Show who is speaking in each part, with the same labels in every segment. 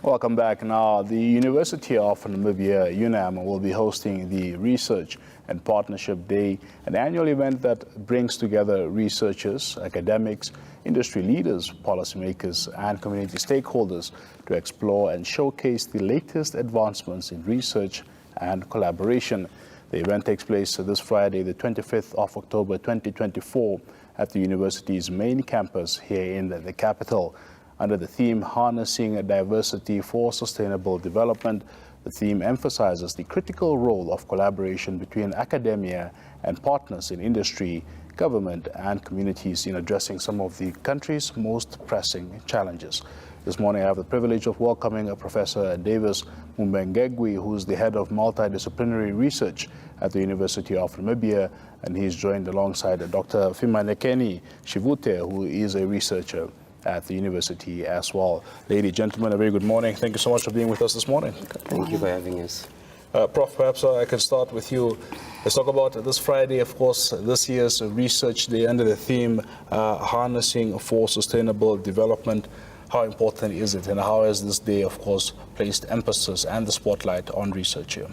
Speaker 1: Welcome back. Now, the University of Namibia, UNAM, will be hosting the Research and Partnership Day, an annual event that brings together researchers, academics, industry leaders, policymakers, and community stakeholders to explore and showcase the latest advancements in research and collaboration. The event takes place this Friday, the 25th of October 2024, at the university's main campus here in the capital. Under the theme, Harnessing Diversity for Sustainable Development, the theme emphasizes the critical role of collaboration between academia and partners in industry, government, and communities in addressing some of the country's most pressing challenges. This morning, I have the privilege of welcoming Professor Davis Mumbengegwi, who is the head of Multidisciplinary Research at the University of Namibia, and he's joined alongside Dr. Fimanekeni Shivute, who is a researcher at the university as well. Ladies, gentlemen, a very good morning. Thank you so much for being with us this morning.
Speaker 2: Thank you for having us.
Speaker 1: Prof, perhaps I can start with you. Let's talk about this Friday, of course, this year's Research Day under the theme, Harnessing for Sustainable Development. How important is it, and how has this day, of course, placed emphasis and the spotlight on research here?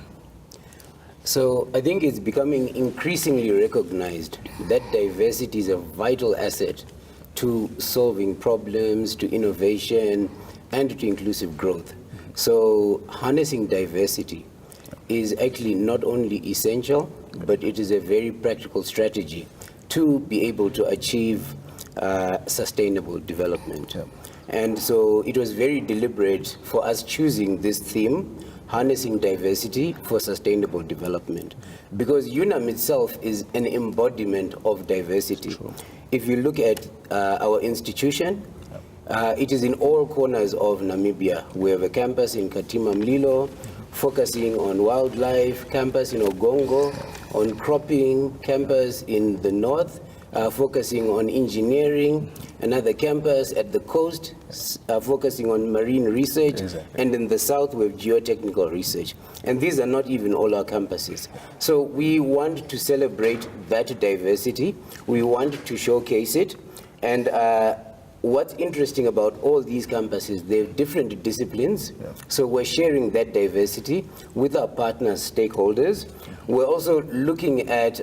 Speaker 2: So I think it's becoming increasingly recognized that diversity is a vital asset to solving problems, to innovation, and to inclusive growth. So harnessing diversity is actually not only essential, but it is a very practical strategy to be able to achieve sustainable development.
Speaker 1: Yeah.
Speaker 2: And so it was very deliberate for us choosing this theme, Harnessing Diversity for Sustainable Development, because UNAM itself is an embodiment of diversity.
Speaker 1: True.
Speaker 2: If you look at our institution, it is in all corners of Namibia. We have a campus in Katima Mlilo, focusing on wildlife, campus in Ogongo, on cropping, campus in the north, focusing on engineering, another campus at the coast, focusing on marine research,
Speaker 1: exactly.
Speaker 2: And in the south we have geotechnical research. And these are not even all our campuses. So we want to celebrate that diversity, we want to showcase it, and what's interesting about all these campuses, they have different disciplines, so we're sharing that diversity with our partners, stakeholders. We're also looking at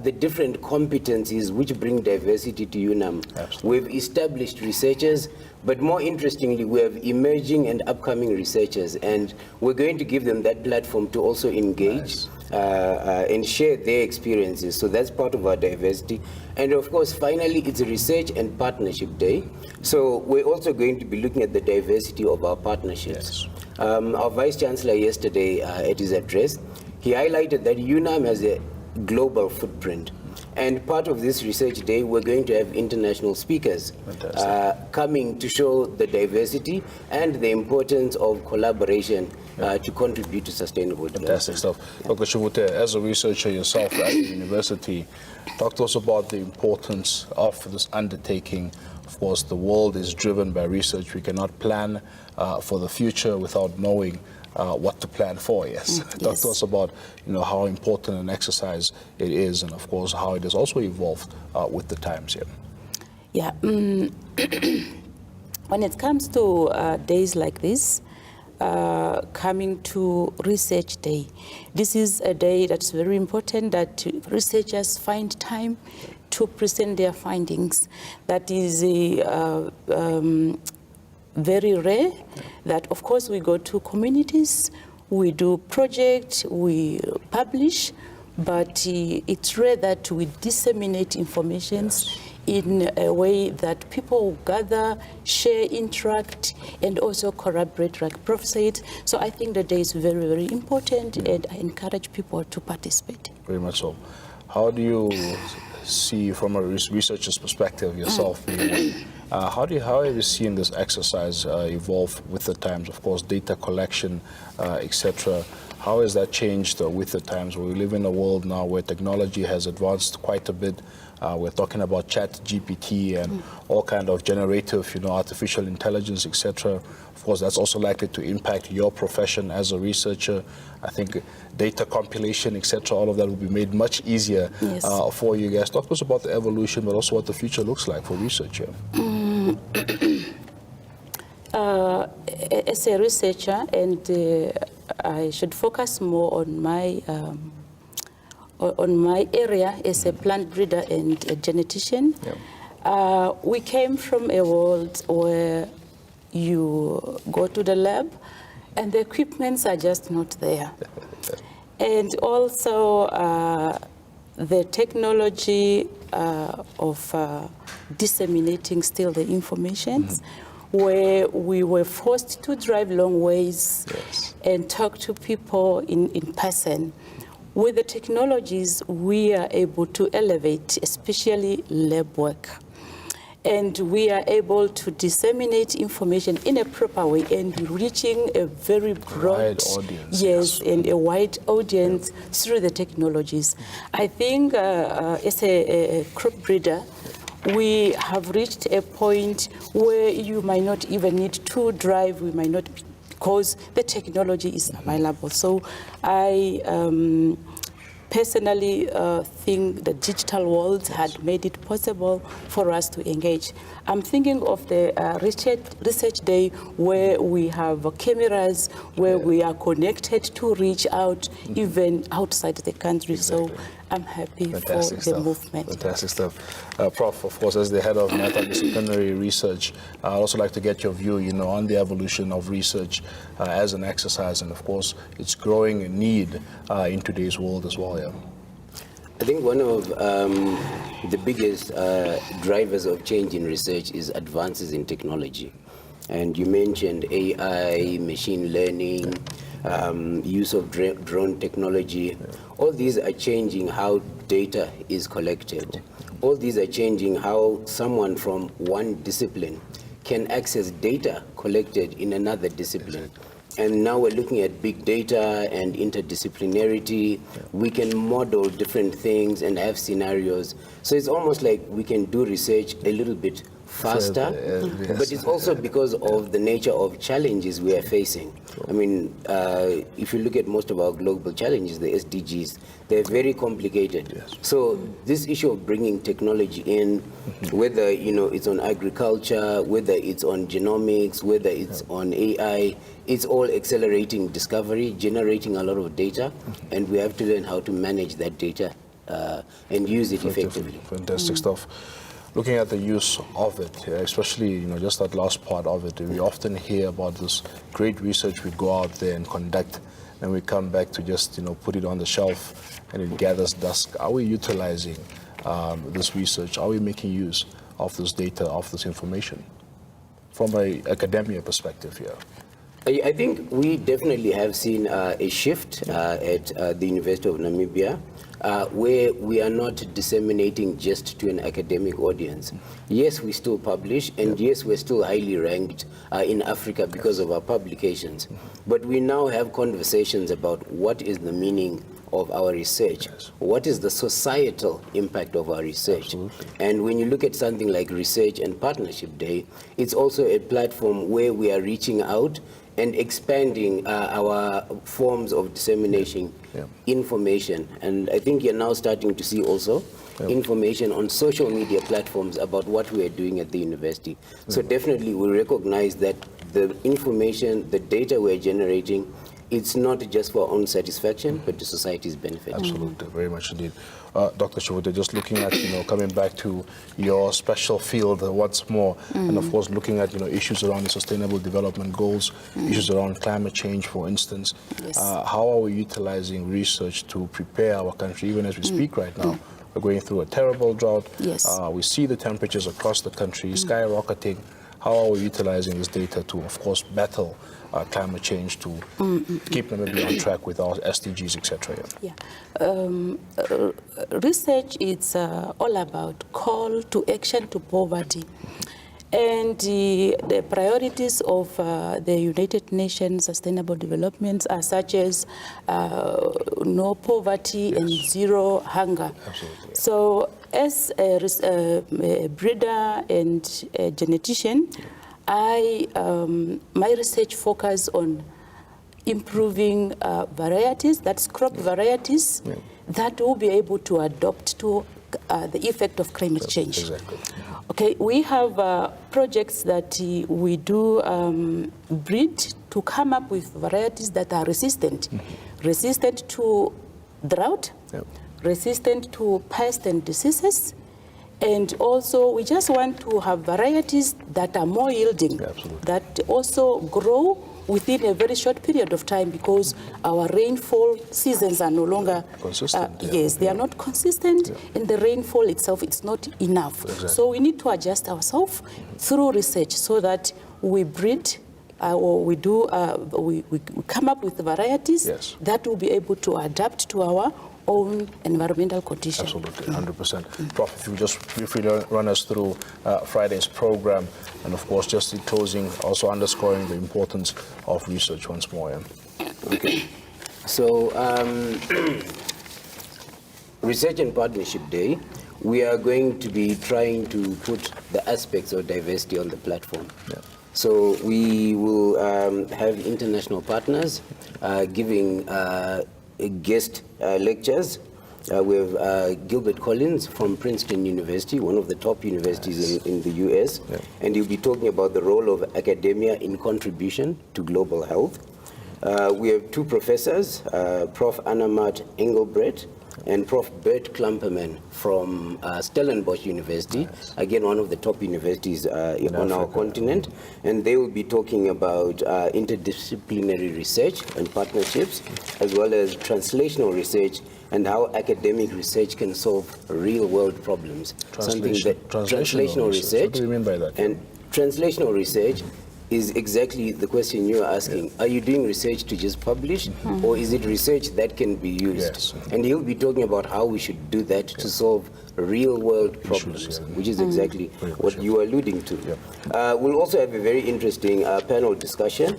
Speaker 2: the different competencies which bring diversity to UNAM.
Speaker 1: Absolutely.
Speaker 2: We've established researchers, but more interestingly, we have emerging and upcoming researchers, and we're going to give them that platform to also engage.
Speaker 1: Nice.
Speaker 2: And share their experiences. So that's part of our diversity. And of course, finally, it's a Research and Partnership Day. So we're also going to be looking at the diversity of our partnerships.
Speaker 1: Yes.
Speaker 2: Our Vice Chancellor yesterday at his address, he highlighted that UNAM has a global footprint. And part of this Research Day, we're going to have international speakers coming to show the diversity and the importance of collaboration to contribute to sustainable development.
Speaker 1: Fantastic stuff. Dr. Shivute, as a researcher yourself at the university, talk to us about the importance of this undertaking. Of course, the world is driven by research. We cannot plan for the future without knowing what to plan for, yes. Talk to us about, how important an exercise it is, and of course how it has also evolved with the times here.
Speaker 3: Yeah, when it comes to days like this, coming to Research Day, this is a day that's very important, that researchers find time to present their findings. That is very rare, that of course we go to communities, we do projects, we publish, but it's rare that we disseminate information in a way that people gather, share, interact, and also collaborate, like Prof said. So I think the day is very, very important, and I encourage people to participate.
Speaker 1: Very much so. How do you see, from a researcher's perspective yourself, how have you seen this exercise evolve with the times? Of course, data collection, etc. How has that changed with the times? We live in a world now where technology has advanced quite a bit. We're talking about ChatGPT and all kind of generative, artificial intelligence, etc. Of course, that's also likely to impact your profession as a researcher. I think data compilation, etc., all of that will be made much easier for you guys. Talk to us about the evolution, but also what the future looks like for research here.
Speaker 3: As a researcher, and I should focus more on my area as a plant breeder and a genetician. We came from a world where you go to the lab and the equipments are just not there. And also the technology of disseminating still the informations, where we were forced to drive long ways and talk to people in person. With the technologies, we are able to elevate, especially lab work. And we are able to disseminate information in a proper way and reaching a very broad
Speaker 1: audience.
Speaker 3: And a wide audience through the technologies. I think as a crop breeder, we have reached a point where you might not even need to drive, we might not, because the technology is available. So I personally think the digital world had made it possible for us to engage. I'm thinking of the research day where we have cameras, where we are connected to reach out even outside the country. So I'm happy for the movement.
Speaker 1: Fantastic stuff. Prof, of course, as the head of multidisciplinary research, I'd also like to get your view, on the evolution of research as an exercise, and of course, its growing need in today's world as well.
Speaker 2: I think one of the biggest drivers of change in research is advances in technology. And you mentioned AI, machine learning, use of drone technology. All these are changing how data is collected. All these are changing how someone from one discipline can access data collected in another discipline. And now we're looking at big data and interdisciplinarity. We can model different things and have scenarios. So it's almost like we can do research a little bit faster, but it's also because of the nature of challenges we are facing. I mean, if you look at most of our global challenges, the SDGs, they're very complicated. So this issue of bringing technology in, whether it's on agriculture, whether it's on genomics, whether it's on AI, it's all accelerating discovery, generating a lot of data, and we have to learn how to manage that data and use it effectively.
Speaker 1: Fantastic stuff. Looking at the use of it, especially just that last part of it, we often hear about this great research we go out there and conduct, and we come back to just put it on the shelf and it gathers dust. Are we utilizing this research? Are we making use of this data, of this information, from an academia perspective here?
Speaker 2: I think we definitely have seen a shift at the University of Namibia, where we are not disseminating just to an academic audience. Yes, we still publish, and yes, we're still highly ranked in Africa because of our publications. But we now have conversations about what is the meaning of our research, what is the societal impact of our research. And when you look at something like Research and Partnership Day, it's also a platform where we are reaching out and expanding our forms of dissemination information. And I think you're now starting to see also information on social media platforms about what we are doing at the university. So definitely we recognize that the information, the data we're generating, it's not just for our own satisfaction, but to society's benefit.
Speaker 1: Absolutely, very much indeed. Dr. Chivuti, just looking at, coming back to your special field once more, and of course looking at, issues around the Sustainable Development Goals, issues around climate change, for instance. How are we utilizing research to prepare our country, even as we speak right now? We're going through a terrible drought. We see the temperatures across the country skyrocketing. How are we utilizing this data to, of course, battle climate change, to keep Namibia on track with our SDGs, etc.?
Speaker 3: Research is all about call to action to poverty. And the priorities of the United Nations Sustainable Development are such as no poverty and zero hunger. So as a breeder and a genetician, my research focuses on improving varieties, that's crop varieties, that will be able to adapt to the effect of climate change. Okay, we have projects that we do breed to come up with varieties that are resistant. Resistant to drought, resistant to pests and diseases, and also we just want to have varieties that are more yielding, that also grow within a very short period of time, because our rainfall seasons are no longer
Speaker 1: consistent.
Speaker 3: Yes, they are not consistent, and the rainfall itself, it's not enough. So we need to adjust ourselves through research so that we breed or we do we come up with varieties that will be able to adapt to our own environmental conditions.
Speaker 1: Absolutely, 100%. Prof, if you just briefly run us through Friday's program, and of course just in closing, also underscoring the importance of research once more.
Speaker 2: Okay. So, Research and Partnership Day, we are going to be trying to put the aspects of diversity on the platform. So we will have international partners giving guest lectures. We have Gilbert Collins from Princeton University, one of the top universities in the US, and he'll be talking about the role of academia in contribution to global health. We have two professors, Prof. Annamat Engelbrecht and Prof. Bert Klamperman from Stellenbosch University, again one of the top universities on our continent, and they will be talking about interdisciplinary research and partnerships, as well as translational research and how academic research can solve real-world problems.
Speaker 1: Translational research. What do you mean by that?
Speaker 2: And translational research is exactly the question you are asking. Are you doing research to just publish, or is it research that can be used? And he'll be talking about how we should do that to solve real-world problems, which is exactly what you are alluding to. We'll also have a very interesting panel discussion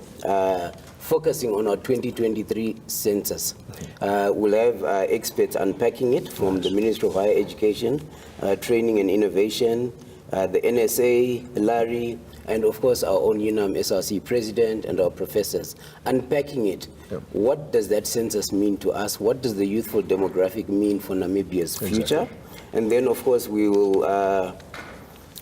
Speaker 2: focusing on our 2023 census. We'll have experts unpacking it from the Ministry of Higher Education, Training and Innovation, the NSA, Larry, and of course our own UNAM SRC president and our professors, unpacking it. What does that census mean to us? What does the youthful demographic mean for Namibia's future? And then of course we will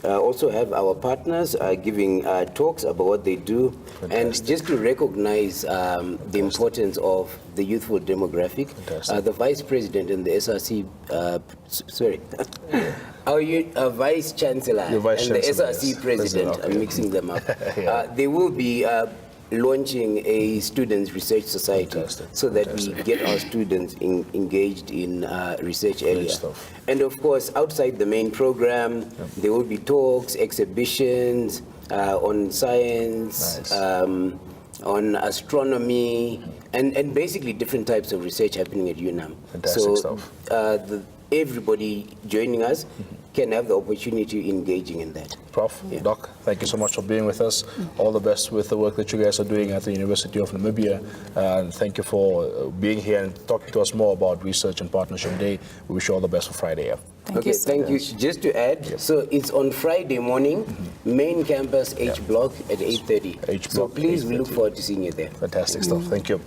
Speaker 2: also have our partners giving talks about what they do, and just to recognize the importance of the youthful demographic. The vice president and the SRC, our vice chancellor and the SRC president, I'm mixing them up. They will be launching a students' research society so that we get our students engaged in research area. And of course, outside the main program, there will be talks, exhibitions on science, on astronomy, and basically different types of research happening at UNAM. So everybody joining us can have the opportunity engaging in that.
Speaker 1: Prof, Doc, thank you so much for being with us. All the best with the work that you guys are doing at the University of Namibia. And thank you for being here and talking to us more about Research and Partnership Day. We wish you all the best for Friday.
Speaker 2: Thank you. Just to add, so it's on Friday morning, main campus H block at 8:30. So please, we look forward to seeing you there.
Speaker 1: Fantastic stuff. Thank you.